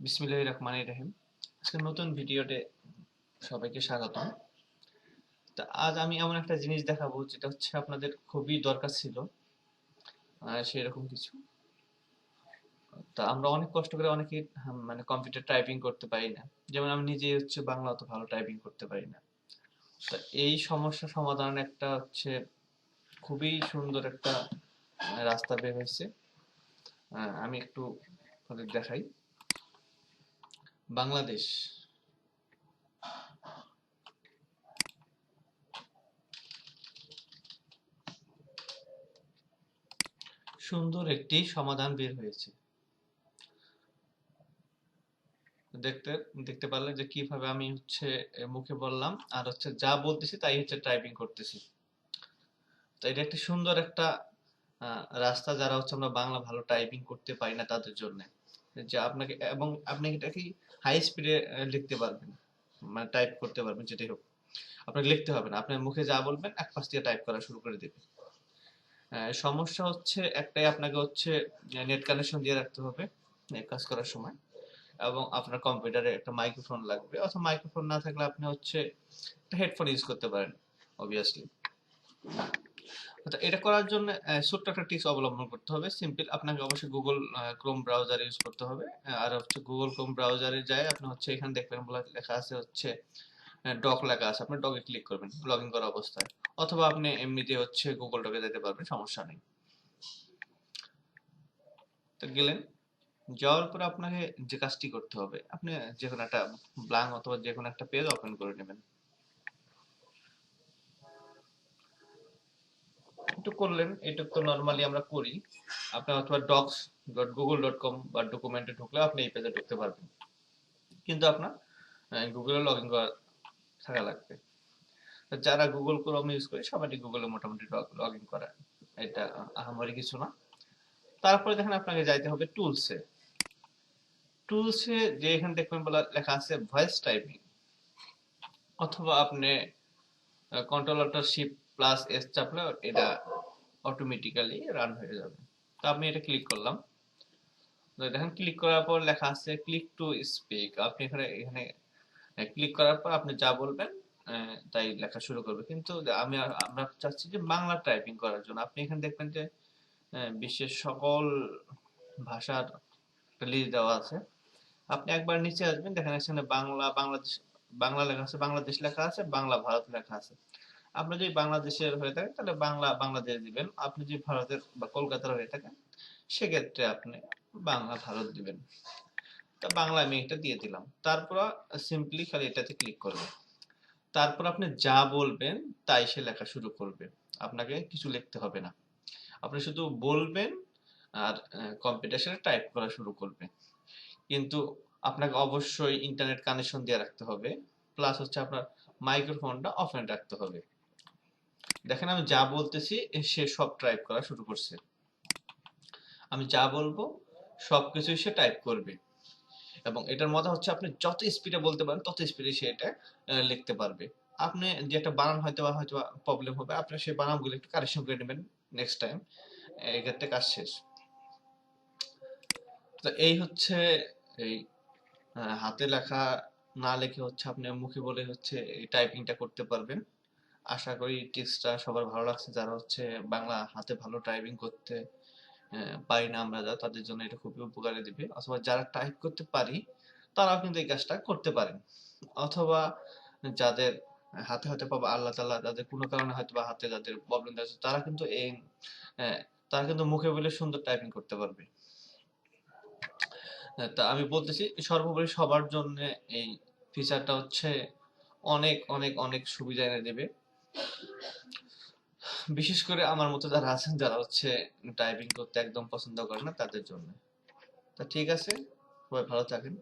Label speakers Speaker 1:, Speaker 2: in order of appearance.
Speaker 1: বিসমিল্লাহির রহমানির রহিম। আজকে নতুন ভিডিওতে সবাইকে স্বাগতম। তা আজ আমি এমন একটা জিনিস দেখাবো যেটা হচ্ছে আপনাদের খুবই দরকার ছিল, সেরকম কিছু। তা আমরা অনেক কষ্ট করে অনেকে মানে কম্পিউটার টাইপিং করতে পারি না। যেমন আমি নিজেই হচ্ছে বাংলা অত ভালো টাইপিং করতে পারি না। তা এই সমস্যা সমাধানের একটা হচ্ছে খুবই সুন্দর একটা রাস্তা বের হয়েছে। আমি একটু আপনাদের দেখাই। বাংলাদেশ সুন্দর একটি সমাধান বের হয়েছে। দেখতে দেখতে পারলে যে কিভাবে আমি হচ্ছে মুখে বললাম আর হচ্ছে যা বলতেছি তাই হচ্ছে টাইপিং করতেছি। তো এটা একটা সুন্দর একটা রাস্তা, যারা হচ্ছে আমরা বাংলা ভালো টাইপিং করতে পারি না তাদের জন্য। যে আপনাকে এবং আপনি এটাকে হাই স্পিডে লিখতে পারবেন, মানে টাইপ করতে পারবেন, যেটাই হোক আপনাকে লিখতে হবে না, আপনার মুখে যা বলবেন এক পাশ দিয়ে টাইপ করা শুরু করে দেবে। সমস্যা হচ্ছে একটাই, আপনাকে হচ্ছে নেট কানেকশন দিয়ে রাখতে হবে কাজ করার সময়, এবং আপনার কম্পিউটারে একটা মাইক্রোফোন লাগবে, অথবা মাইক্রোফোন না থাকলে আপনি হচ্ছে হেডফোন ইউজ করতে পারেন অবভিয়াসলি। এটা করার জন্য ছোট্ট একটা টিপস অবলম্বন করতে হবে। সিম্পল, আপনাকে অবশ্যই গুগল ক্রোম ব্রাউজার ইউজ করতে হবে। আর হচ্ছে গুগল ক্রোম ব্রাউজারে যায় আপনি হচ্ছে এখানে দেখবেন লেখা আছে হচ্ছে ডক লেখা আছে, আপনি ডকে ক্লিক করবেন লগ ইন করা অবস্থায়, অথবা আপনি এমনিতে হচ্ছে গুগল ডকে যেতে পারবেন, সমস্যা নেই। তো গেলেন, যাওয়ার পর আপনাকে যে কাজটি করতে হবে, আপনি যে কোনো একটা ব্ল্যাঙ্ক অথবা যে কোনো একটা পেজ ওপেন করে নেবেন। একটু করলেন, এটুক তো নরমালি আমরা করি। আপনি অথবা docs.google.com বা ডকুমেন্টে ঢুকলে আপনি এই পেজে ঢুকতে পারবেন, কিন্তু আপনার গুগলে লগ ইন করা থাকা লাগবে। যারা গুগল ক্রোম ইউজ করে সবারই গুগলে মোটামুটি লগ ইন করা, এটা আহামরি কিছু না। তারপরে দেখেন আপনাকে যাইতে হবে টুলসে। টুলসে যে এখানে দেখবেন বলা লেখা আছে ভয়েস টাইপিং, অথবা আপনি control alter shift plus S চাপলে এটা অটোমেটিক্যালি রান হয়ে যাবে। তো আপনি এটা ক্লিক করলাম, দেখেন ক্লিক করার পর লেখা আছে ক্লিক টু স্পিক। আপনি এখানে এখানে ক্লিক করার পর আপনি যা বলবেন তাই লেখা শুরু করবে। কিন্তু আমরা চাচ্ছি যে বাংলা টাইপিং করার জন্য। আপনি এখানে দেখবেন যে বিশ্বের সকল ভাষার লিস্ট দেওয়া আছে। আপনি একবার নিচে আসবেন, দেখেন এখানে বাংলা বাংলাদেশ, বাংলা লেখা আছে, বাংলাদেশ লেখা আছে, বাংলা ভারত লেখা আছে। আপনি যদি বাংলাদেশের হয়ে থাকেন তাহলে বাংলা বাংলাদেশ দিবেন, আপনি যদি ভারতের বা কলকাতার হয়ে থাকেন সেক্ষেত্রে আপনি বাংলা ভারত দিবেন। তা বাংলা আমি এটা দিয়ে দিলাম। তারপর সিম্পলি খালি এটাতে ক্লিক করবেন। তারপর আপনি যা বলবেন তাই সে লেখা শুরু করবে, আপনাকে কিছু লিখতে হবে না। আপনি শুধু বলবেন আর কম্পিউটার সাথে টাইপ করা শুরু করবে। কিন্তু আপনাকে অবশ্যই ইন্টারনেট কানেকশন দিয়ে রাখতে হবে, প্লাস হচ্ছে আপনার মাইক্রোফোনটা অফেন রাখতে হবে। দেখেন আমি যা বলতেছি সে সব টাইপ করা শুরু করছে। আমি যা বলবো সবকিছুই সে টাইপ করবে, এবং এটার মজা হচ্ছে আপনি যত স্পিডে বলতে পারেন তত স্পিডে সে এটা লিখতে পারবে। আপনি যে একটা বানান হয়তো প্রবলেম হবে, আপনি সেই বানানগুলো একটু কারেকশন করে নেবেন নেক্সট টাইম, এক্ষেত্রে কাজ শেষ। তো এই হচ্ছে এই হাতে লেখা না লিখে হচ্ছে আপনি মুখে বলে হচ্ছে এই টাইপিংটা করতে পারবেন। আশা করি টিপসটা সবার ভালো লাগছে, যারা হচ্ছে বাংলা হাতে ভালো টাইপিং করতে পারি না আমরা, তাদের জন্য এটা খুবই উপকারে দিবে। অথবা যারা টাইপ করতে পারি তারাও কিন্তু এই কাজটা করতে পারেন। অথবা যাদের হাতে হয়তো পাবা আল্লাহ তাআলা যাদের কোনো কারণে হয়তো বা হাতে যাদের প্রবলেম আছে, তারা কিন্তু এই তারা কিন্তু মুখে বলে সুন্দর টাইপিং করতে পারবে। তা আমি বলতেছি সর্বোপরি সবার জন্য এই ফিচারটা হচ্ছে অনেক অনেক অনেক সুবিধা এনে দেবে, বিশেষ করে আমার মতো যারা আছেন, যারা হচ্ছে টাইপিং করতে একদম পছন্দ করে না তাদের জন্য। তা ঠিক আছে, সবাই ভালো থাকেন।